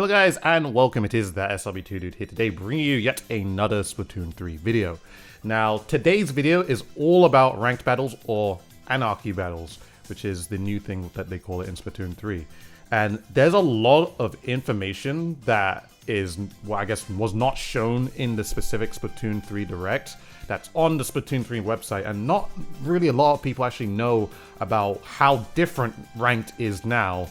Hello guys and welcome, it is that SRB2 dude here today bringing you yet another Splatoon 3 video. Now today's video is all about ranked battles or Anarchy battles, which is the new thing that they call it in Splatoon 3. And there's a lot of information that is, well, I guess was not shown in the specific Splatoon 3 Direct that's on the Splatoon 3 website, and not really a lot of people actually know about how different ranked is now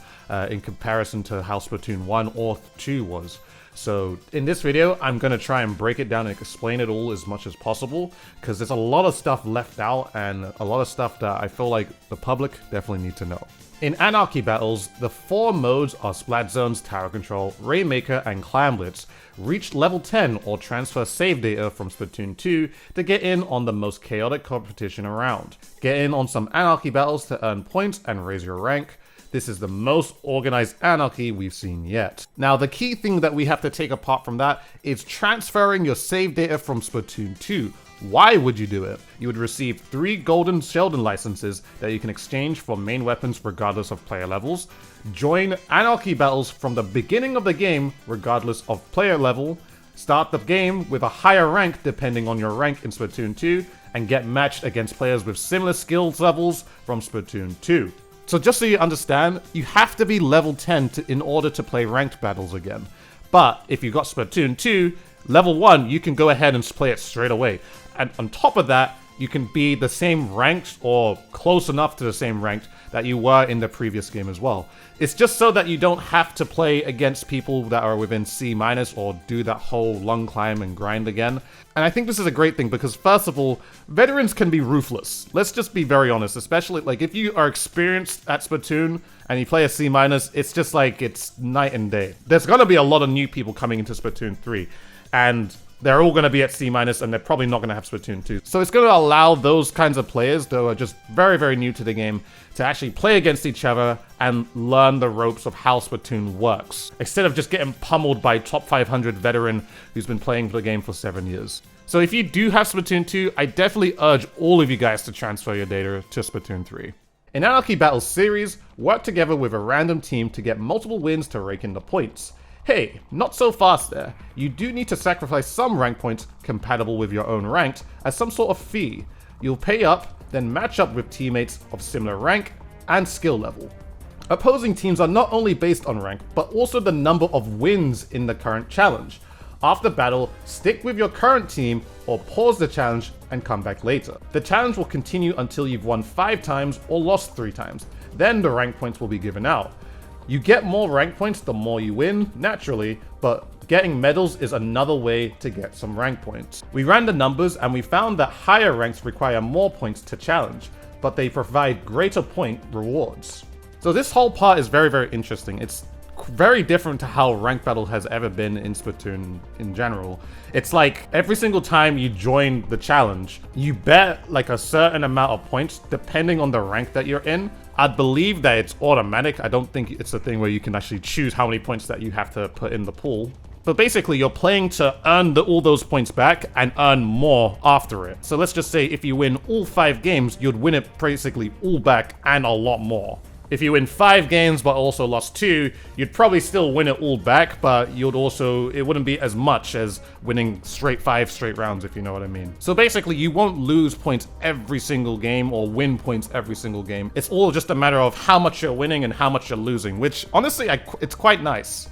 in comparison to how Splatoon 1 or 2 was. So in this video, I'm going to try and break it down and explain it all as much as possible, because there's a lot of stuff left out and a lot of stuff that I feel like the public definitely need to know. In Anarchy battles, the 4 modes are Splat Zones, Tower Control, Rainmaker, and Clan Blitz. Reach level 10 or transfer save data from Splatoon 2 to get in on the most chaotic competition around. Get in on some Anarchy battles to earn points and raise your rank. This is the most organized Anarchy we've seen yet. Now, the key thing that we have to take apart from that is transferring your save data from Splatoon 2. Why would you do it? You would receive 3 golden Sheldon licenses that you can exchange for main weapons regardless of player levels. Join Anarchy battles from the beginning of the game regardless of player level. Start the game with a higher rank depending on your rank in Splatoon 2, and get matched against players with similar skills levels from Splatoon 2. So just so you understand, you have to be level 10 in order to play ranked battles again. But if you got Splatoon 2, level 1, you can go ahead and play it straight away. And on top of that, you can be the same ranked or close enough to the same ranked that you were in the previous game as well. It's just so that you don't have to play against people that are within C- or do that whole lung climb and grind again. And I think this is a great thing because, first of all, veterans can be ruthless. Let's just be very honest, especially like if you are experienced at Splatoon and you play a C-, it's just like it's night and day. There's gonna be a lot of new people coming into Splatoon 3, and they're all going to be at C-, and they're probably not going to have Splatoon 2. So it's going to allow those kinds of players that are just very, very new to the game to actually play against each other and learn the ropes of how Splatoon works, instead of just getting pummeled by top 500 veteran who's been playing the game for 7 years. So if you do have Splatoon 2, I definitely urge all of you guys to transfer your data to Splatoon 3. In Anarchy Battles series, work together with a random team to get multiple wins to rake in the points. Hey, not so fast there. You do need to sacrifice some rank points compatible with your own ranked as some sort of fee. You'll pay up, then match up with teammates of similar rank and skill level. Opposing teams are not only based on rank, but also the number of wins in the current challenge. After battle, stick with your current team or pause the challenge and come back later. The challenge will continue until you've won 5 times or lost 3 times. Then the rank points will be given out. You get more rank points the more you win, naturally, but getting medals is another way to get some rank points. We ran the numbers and we found that higher ranks require more points to challenge, but they provide greater point rewards. So this whole part is very, very interesting. It's very different to how ranked battle has ever been in Splatoon in general. It's like every single time you join the challenge, you bet like a certain amount of points depending on the rank that you're in. I believe that it's automatic. I don't think it's a thing where you can actually choose how many points that you have to put in the pool. But basically, you're playing to earn all those points back and earn more after it. So let's just say if you win all 5 games, you'd win it basically all back and a lot more. If you win 5 games but also lost 2, you'd probably still win it all back, but it wouldn't be as much as winning 5 straight rounds, if you know what I mean. So basically, you won't lose points every single game or win points every single game. It's all just a matter of how much you're winning and how much you're losing, which honestly, it's quite nice.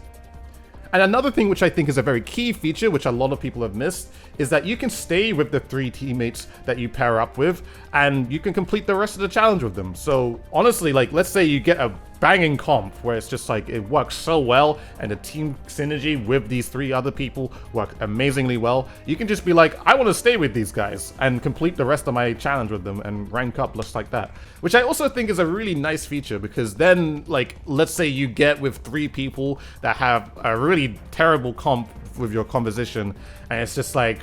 And another thing which I think is a very key feature, which a lot of people have missed, is that you can stay with the 3 teammates that you pair up with, and you can complete the rest of the challenge with them. So honestly, like, let's say you get a banging comp where it's just like it works so well and the team synergy with these 3 other people work amazingly well. You can just be like, I want to stay with these guys and complete the rest of my challenge with them and rank up just like that, which I also think is a really nice feature, because then, like, let's say you get with 3 people that have a really terrible comp with your composition, and it's just like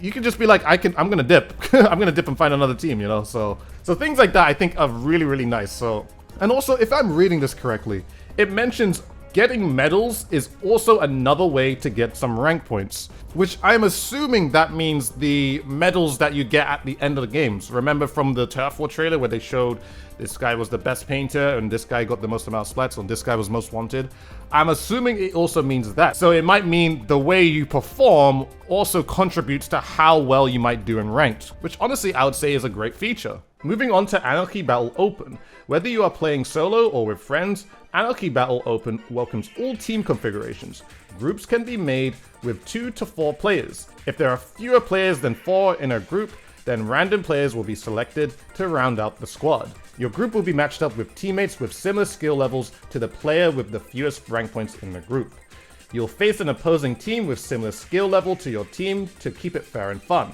you can just be like, I'm gonna dip. I'm gonna dip and find another team, you know. So things like that I think are really, really nice. So, and also, if I'm reading this correctly, it mentions Getting medals is also another way to get some rank points, which I'm assuming that means the medals that you get at the end of the games. Remember from the Turf War trailer where they showed this guy was the best painter and this guy got the most amount of splats and this guy was most wanted? I'm assuming it also means that. So it might mean the way you perform also contributes to how well you might do in ranked, which honestly I would say is a great feature. Moving on to Anarchy Battle Open. Whether you are playing solo or with friends, Anarchy Battle Open welcomes all team configurations. Groups can be made with 2 to 4 players. If there are fewer players than 4 in a group, then random players will be selected to round out the squad. Your group will be matched up with teammates with similar skill levels to the player with the fewest rank points in the group. You'll face an opposing team with similar skill level to your team to keep it fair and fun.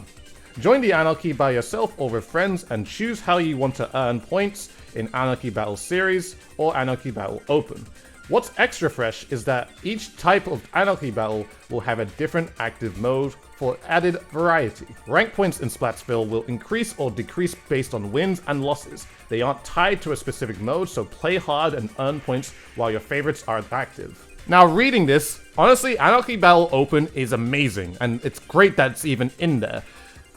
Join the Anarchy by yourself or with friends and choose how you want to earn points in Anarchy Battle Series or Anarchy Battle Open. What's extra fresh is that each type of Anarchy Battle will have a different active mode for added variety. Rank points in Splatsville will increase or decrease based on wins and losses. They aren't tied to a specific mode, so play hard and earn points while your favorites are active. Now reading this, honestly Anarchy Battle Open is amazing and it's great that it's even in there.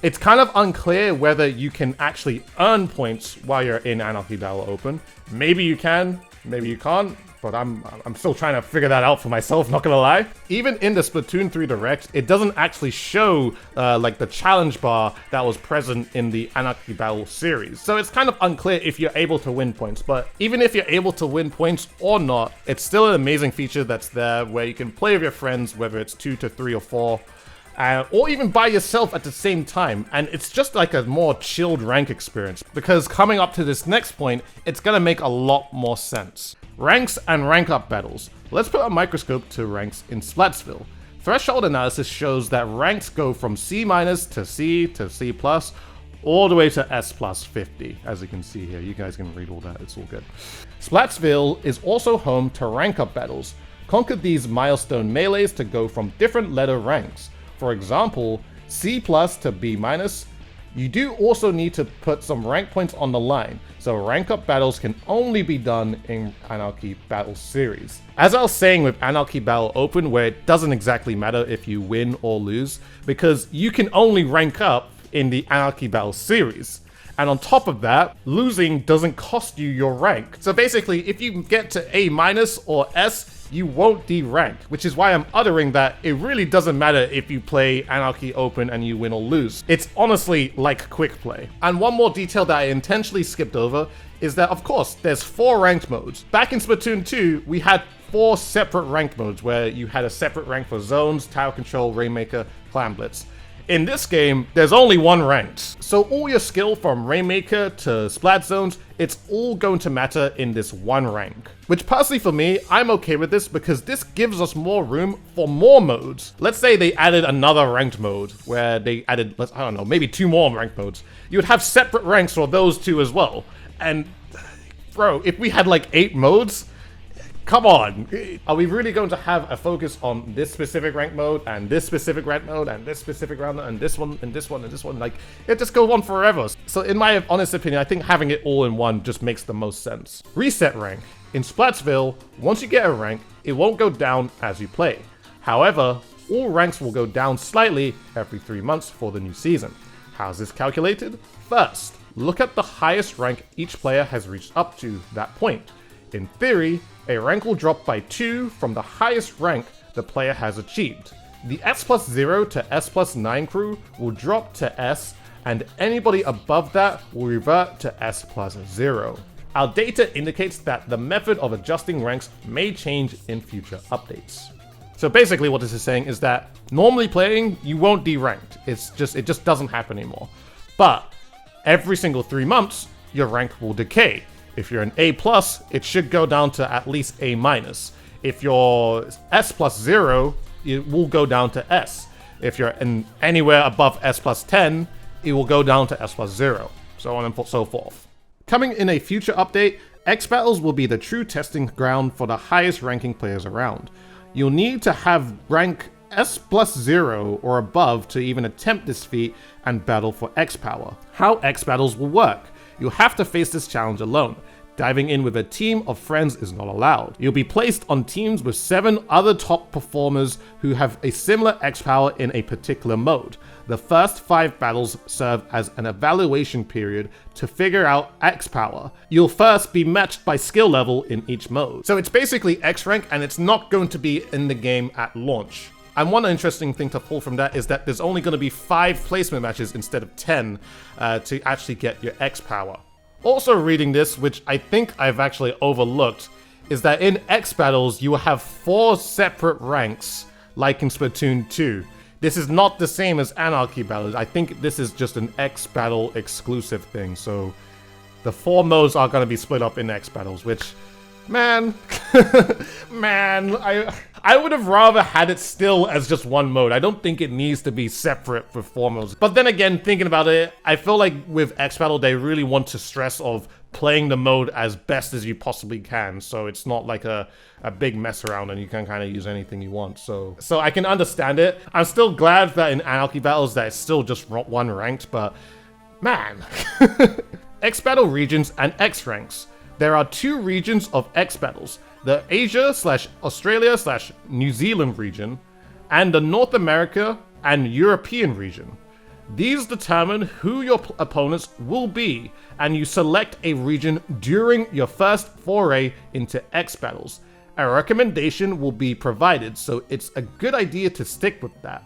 It's kind of unclear whether you can actually earn points while you're in Anarchy Battle Open. Maybe you can, maybe you can't, but I'm still trying to figure that out for myself, not gonna lie. Even in the Splatoon 3 Direct, it doesn't actually show like the challenge bar that was present in the Anarchy Battle series. So it's kind of unclear if you're able to win points, but even if you're able to win points or not, it's still an amazing feature that's there where you can play with your friends, whether it's 2 to 3 or 4. Or even by yourself at the same time, and it's just like a more chilled rank experience, because coming up to this next point, it's gonna make a lot more sense. Ranks and rank up battles. Let's put a microscope to ranks in Splatsville. Threshold analysis shows that ranks go from C- to C to C+, all the way to S plus 50, as you can see here. You guys can read all that, it's all good. Splatsville is also home to rank up battles. Conquer these milestone melees to go from different letter ranks. For example, C+ to B-. You do also need to put some rank points on the line, so rank up battles can only be done in Anarchy Battle Series. As I was saying with Anarchy Battle Open, where it doesn't exactly matter if you win or lose, because you can only rank up in the Anarchy Battle Series. And on top of that, losing doesn't cost you your rank. So basically, if you get to A- or S, you won't derank, which is why I'm uttering that it really doesn't matter if you play Anarchy Open and you win or lose. It's honestly like quick play. And one more detail that I intentionally skipped over is that, of course, there's 4 ranked modes. Back in Splatoon 2, we had 4 separate ranked modes where you had a separate rank for Zones, Tower Control, Rainmaker, Clan Blitz. In this game, there's only 1 ranked. So all your skill from Rainmaker to Splat Zones, it's all going to matter in this 1 rank. Which personally for me, I'm okay with this because this gives us more room for more modes. Let's say they added another ranked mode where they added, I don't know, maybe 2 more ranked modes. You would have separate ranks for those 2 as well. And bro, if we had like 8 modes, come on, are we really going to have a focus on this specific rank mode and this specific rank mode and this specific round and this one and this one and this one? Like, it just goes on forever. So in my honest opinion, I think having it all in one just makes the most sense. Reset rank. In Splatsville, once you get a rank, it won't go down as you play. However, all ranks will go down slightly every 3 months for the new season. How's this calculated? First, look at the highest rank each player has reached up to that point. In theory, a rank will drop by 2 from the highest rank the player has achieved. The S plus 0 to S plus 9 crew will drop to S, and anybody above that will revert to S plus 0. Our data indicates that the method of adjusting ranks may change in future updates. So basically what this is saying is that normally playing, you won't de-ranked. It just doesn't happen anymore. But every single 3 months, your rank will decay. If you're an A+, it should go down to at least A-. If you're S plus 0, it will go down to S. If you're anywhere above S plus 10, it will go down to S plus 0, so on and so forth. Coming in a future update, X Battles will be the true testing ground for the highest ranking players around. You'll need to have rank S plus 0 or above to even attempt this feat and battle for X power. How X Battles will work. You'll have to face this challenge alone. Diving in with a team of friends is not allowed. You'll be placed on teams with 7 other top performers who have a similar X power in a particular mode. The first 5 battles serve as an evaluation period to figure out X power. You'll first be matched by skill level in each mode. So it's basically X rank, and it's not going to be in the game at launch. And one interesting thing to pull from that is that there's only going to be 5 placement matches instead of 10 to actually get your X power. Also reading this, which I think I've actually overlooked, is that in X battles you will have 4 separate ranks like in Splatoon 2. This is not the same as Anarchy battles. I think this is just an X battle exclusive thing. So the 4 modes are going to be split up in X battles, which, man, I would have rather had it still as just one mode. I don't think it needs to be separate for 4 modes. But then again, thinking about it, I feel like with X battle, they really want to stress of playing the mode as best as you possibly can, so it's not like a big mess around and you can kind of use anything you want. So I can understand it. I'm still glad that in Anarchy battles that it's still just 1 ranked, but man. X battle regions and X ranks. There are 2 regions of X battles: the Asia/Australia/New Zealand region and the North America and European region. These determine who your opponents will be, and you select a region during your first foray into X battles. A recommendation will be provided, so it's a good idea to stick with that.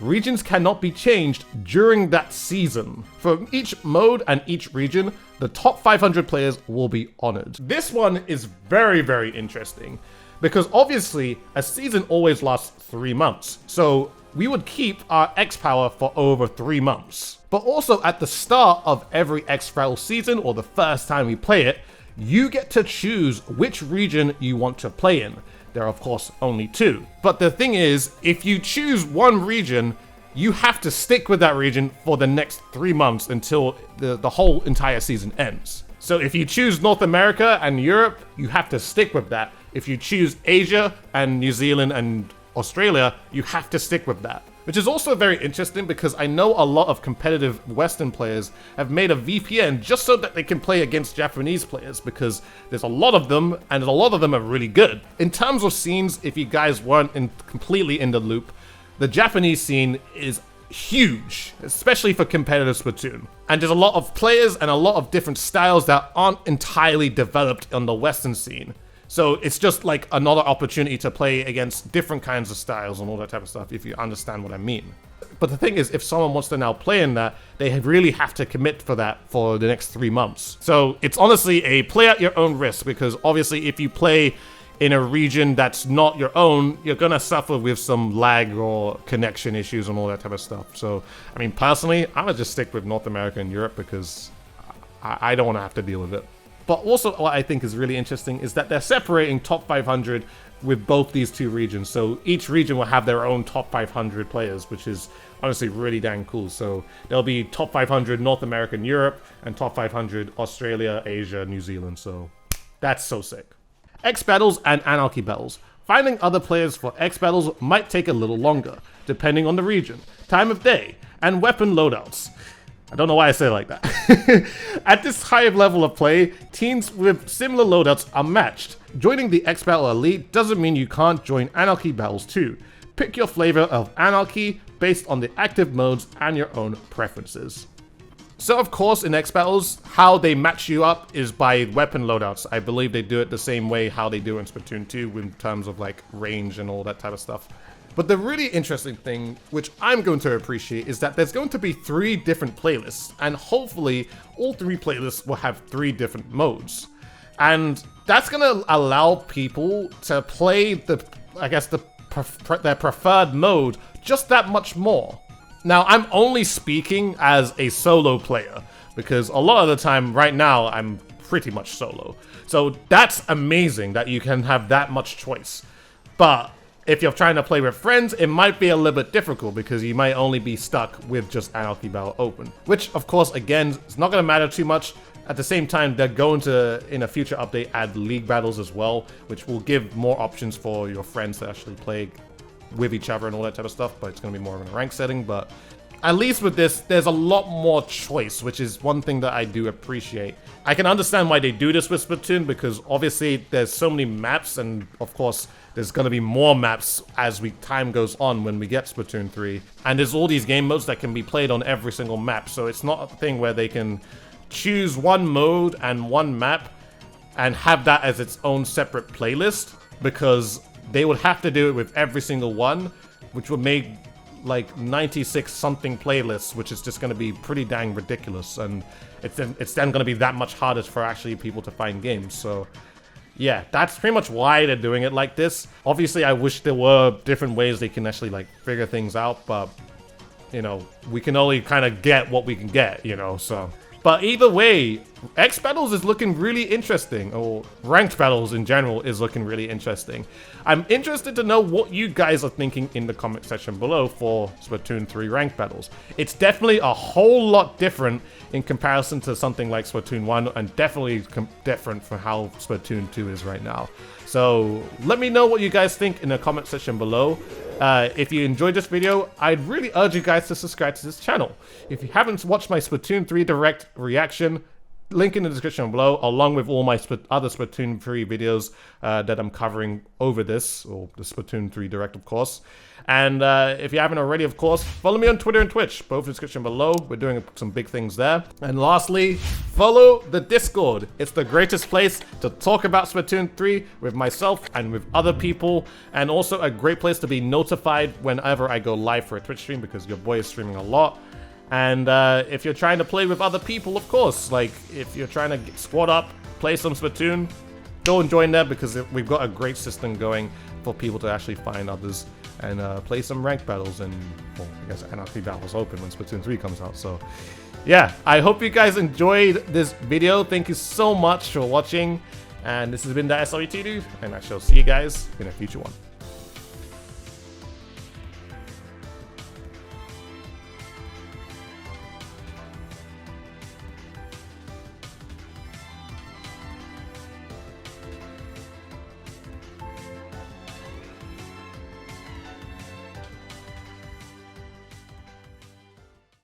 Regions cannot be changed during that season. For each mode and each region, the top 500 players will be honored. This one is very, very interesting, because obviously a season always lasts 3 months. So we would keep our X power for over 3 months. But also at the start of every X battle season, or the first time we play it, you get to choose which region you want to play in. There are of course only 2. But the thing is, if you choose one region, you have to stick with that region for the next 3 months until the whole entire season ends. So if you choose North America and Europe, you have to stick with that. If you choose Asia and New Zealand and Australia, you have to stick with that. Which is also very interesting because I know a lot of competitive Western players have made a VPN just so that they can play against Japanese players, because there's a lot of them and a lot of them are really good. In terms of scenes, if you guys weren't completely in the loop, the Japanese scene is huge, especially for competitive Splatoon. And there's a lot of players and a lot of different styles that aren't entirely developed on the Western scene. So it's just like another opportunity to play against different kinds of styles and all that type of stuff, if you understand what I mean. But the thing is, if someone wants to now play in that, they really have to commit for that for the next 3 months. So it's honestly a play at your own risk, because obviously if you play in a region that's not your own, you're gonna suffer with some lag or connection issues and all that type of stuff. So, I mean, personally, I'm gonna just stick with North America and Europe because I don't wanna have to deal with it. But also what I think is really interesting is that they're separating top 500 with both these 2 regions. So each region will have their own top 500 players, which is honestly really dang cool. So there'll be top 500 North America and Europe and top 500 Australia, Asia, New Zealand. So that's so sick. X battles and Anarchy battles. Finding other players for X battles might take a little longer, depending on the region, time of day, and weapon loadouts. I don't know why I say it like that. At this high level of play, teams with similar loadouts are matched. Joining the X Battle Elite doesn't mean you can't join Anarchy battles too. Pick your flavor of Anarchy based on the active modes and your own preferences. So of course in X battles, how they match you up is by weapon loadouts. I believe they do it the same way how they do in Splatoon 2 in terms of like range and all that type of stuff. But the really interesting thing, which I'm going to appreciate, is that there's going to be 3 different playlists, and hopefully all 3 playlists will have 3 different modes. And that's going to allow people to play their preferred mode just that much more. Now, I'm only speaking as a solo player, because a lot of the time right now I'm pretty much solo. So that's amazing that you can have that much choice. But if you're trying to play with friends, it might be a little bit difficult because you might only be stuck with just Anarchy Battle Open. Which, of course, again, it's not going to matter too much. At the same time, they're going to, in a future update, add League Battles as well, which will give more options for your friends to actually play with each other and all that type of stuff, but it's going to be more of a rank setting. But at least with this, there's a lot more choice, which is one thing that I do appreciate. I can understand why they do this with Splatoon, because obviously there's so many maps, and of course there's going to be more maps as time goes on when we get Splatoon 3. And there's all these game modes that can be played on every single map, so it's not a thing where they can choose one mode and one map and have that as its own separate playlist, because they would have to do it with every single one, which would make like 96 something playlists, which is just going to be pretty dang ridiculous, and it's then going to be that much harder for actually people to find games. So yeah, that's pretty much why they're doing it like this. Obviously I wish there were different ways they can actually like figure things out, but you know, we can only kind of get what we can get, you know, so. But either way, X Battles is looking really interesting, or Ranked Battles in general is looking really interesting. I'm interested to know what you guys are thinking in the comment section below for Splatoon 3 Ranked Battles. It's definitely a whole lot different in comparison to something like Splatoon 1, and definitely different from how Splatoon 2 is right now. So let me know what you guys think in the comment section below. If you enjoyed this video, I'd really urge you guys to subscribe to this channel. If you haven't watched my Splatoon 3 direct reaction, link in the description below, along with all my other Splatoon 3 videos that I'm covering over this, or the Splatoon 3 direct, of course. And if you haven't already, of course, follow me on Twitter and Twitch, both in the description below. We're doing some big things there. And lastly, follow the Discord. It's the greatest place to talk about Splatoon 3 with myself and with other people, and also a great place to be notified whenever I go live for a Twitch stream, because your boy is streaming a lot. And if you're trying to play with other people, of course, like if you're trying to squad up, play some Splatoon, go and join there, because we've got a great system going for people to actually find others and play some ranked battles, and well, I guess Anarchy battles open when Splatoon 3 comes out. So yeah, I hope you guys enjoyed this video. Thank you so much for watching, and this has been the SWT Dude, and I shall see you guys in a future one.